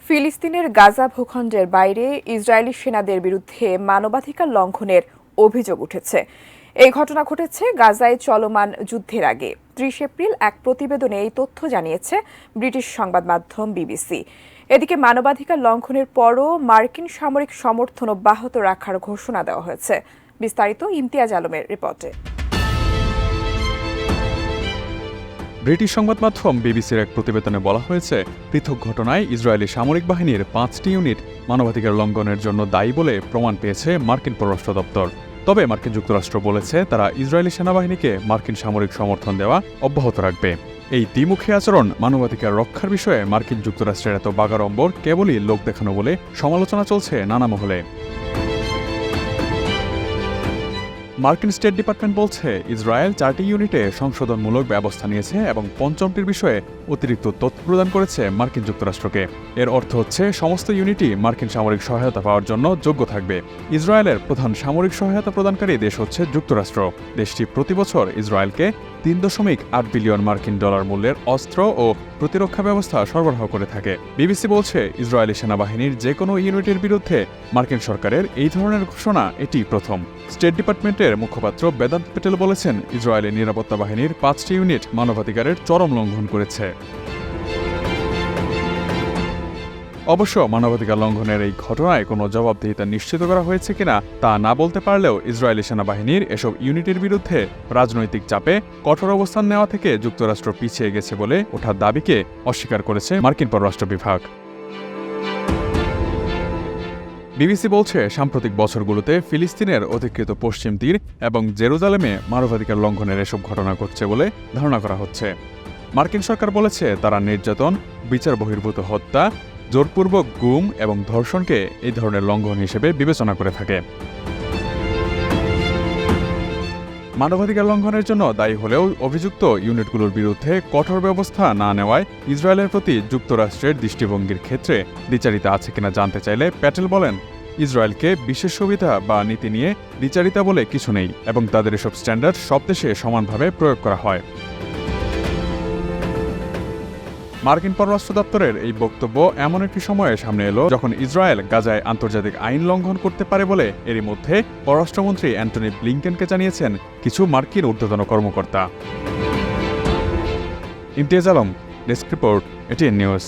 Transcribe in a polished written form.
ফিলিস্তিনের গাজা ভূখণ্ডের বাইরে ইসরায়েলি সেনাদের বিরুদ্ধে মানবাধিকার লঙ্ঘনের অভিযোগ উঠেছে। এই ঘটনা ঘটেছে গাজায় চলমান যুদ্ধের আগে। ৩০ এপ্রিল এক প্রতিবেদনে এই তথ্য জানিয়েছে ব্রিটিশ সংবাদ মাধ্যম বিবিসি। এদিকে মানবাধিকার লঙ্ঘনের পরও মার্কিন সামরিক সমর্থন অব্যাহত রাখার ঘোষণা দেওয়া হয়েছে। বিস্তারিত ইমতিয়াজ আলমের রিপোর্টে। ব্রিটিশ সংবাদ মাধ্যম বিবিসির এক প্রতিবেদনে বলা হয়েছে, পৃথক ঘটনায় ইসরায়েলি সামরিক বাহিনীর ৫টি ইউনিট মানবাধিকার লঙ্ঘনের জন্য দায়ী বলে প্রমাণ পেয়েছে মার্কিন পররাষ্ট্র দপ্তর। তবে মার্কিন যুক্তরাষ্ট্র বলেছে তারা ইসরায়েলি সেনাবাহিনীকে মার্কিন সামরিক সমর্থন দেওয়া অব্যাহত রাখবে। এই দ্বিমুখী আচরণ মানবাধিকার রক্ষার বিষয়ে মার্কিন যুক্তরাষ্ট্রের এত বাগাড়ম্বর কেবলই লোক দেখানো বলে সমালোচনা চলছে নানা মহলে। মার্কিন স্টেট ডিপার্টমেন্ট বলছে, ইসরায়েল 4টি ইউনিটে সংশোধনমূলক ব্যবস্থা নিয়েছে এবং ৫মটির বিষয়ে অতিরিক্ত তথ্য প্রদান করেছে মার্কিন যুক্তরাষ্ট্রকে। এর অর্থ হচ্ছে সমস্ত ইউনিটই মার্কিন সামরিক সহায়তা পাওয়ার জন্য যোগ্য থাকবে। ইসরায়েলের প্রধান সামরিক সহায়তা প্রদানকারী দেশ হচ্ছে যুক্তরাষ্ট্র। দেশটি প্রতি বছর ইসরায়েলকে $3.8 বিলিয়ন মার্কিন ডলার মূল্যের অস্ত্র ও প্রতিরক্ষা ব্যবস্থা সরবরাহ করে থাকে। বিবিসি বলছে, ইসরায়েলি সেনাবাহিনীর যে কোনো ইউনিটের বিরুদ্ধে মার্কিন সরকারের এই ধরনের ঘোষণা এটি প্রথম। স্টেট ডিপার্টমেন্টের মুখপাত্র বেদান্ত প্যাটেল বলেছেন, ইসরায়েলি নিরাপত্তা বাহিনীর 5টি ইউনিট মানবাধিকারের চরম লঙ্ঘন করেছে। অবশ্য মানবাধিকার লঙ্ঘনের এই ঘটনায় কোনো জবাবদিহিতা নিশ্চিত করা হয়েছে কিনা তা না বলতে পারলেও ইসরায়েলি সেনাবাহিনীর এসব ইউনিটের বিরুদ্ধে রাজনৈতিক চাপে কঠোর অবস্থান নেওয়া থেকে যুক্তরাষ্ট্র পিছিয়ে গেছে বলে ওঠার দাবিকে অস্বীকার করেছে মার্কিন পররাষ্ট্র বিভাগ। বিবিসি বলছে, সাম্প্রতিক বছরগুলোতে ফিলিস্তিনের অধিকৃত পশ্চিম তীর এবং জেরুজালেমে মানবাধিকার লঙ্ঘনের এসব ঘটনা ঘটছে বলে ধারণা করা হচ্ছে। মার্কিন সরকার বলেছে, তারা নির্যাতন, বিচার বহির্ভূত হত্যা, জোরপূর্বক গুম এবং ধর্ষণকে এই ধরনের লঙ্ঘন হিসেবে বিবেচনা করে থাকে। মানবাধিকার লঙ্ঘনের জন্য দায়ী হলেও অভিযুক্ত ইউনিটগুলোর বিরুদ্ধে কঠোর ব্যবস্থা না নেওয়ায় ইসরায়েলের প্রতি যুক্তরাষ্ট্রের দৃষ্টিভঙ্গির ক্ষেত্রে দ্বিচারিতা আছে কিনা জানতে চাইলে প্যাটেল বলেন, ইসরায়েলকে বিশেষ সুবিধা বা নীতি নিয়ে দ্বিচারিতা বলে কিছু নেই এবং তাদের এসব স্ট্যান্ডার্ড সব দেশে সমানভাবে প্রয়োগ করা হয়। মার্কিন পররাষ্ট্র দপ্তরের এই বক্তব্য এমন একটি সময়ে সামনে এলো যখন ইসরায়েল গাজায় আন্তর্জাতিক আইন লঙ্ঘন করতে পারে বলে এরই মধ্যে পররাষ্ট্রমন্ত্রী অ্যান্টনি ব্লিংকেনকে জানিয়েছেন কিছু মার্কিন ঊর্ধ্বতন কর্মকর্তা। Imtiaz Alam, desk report, ATN news.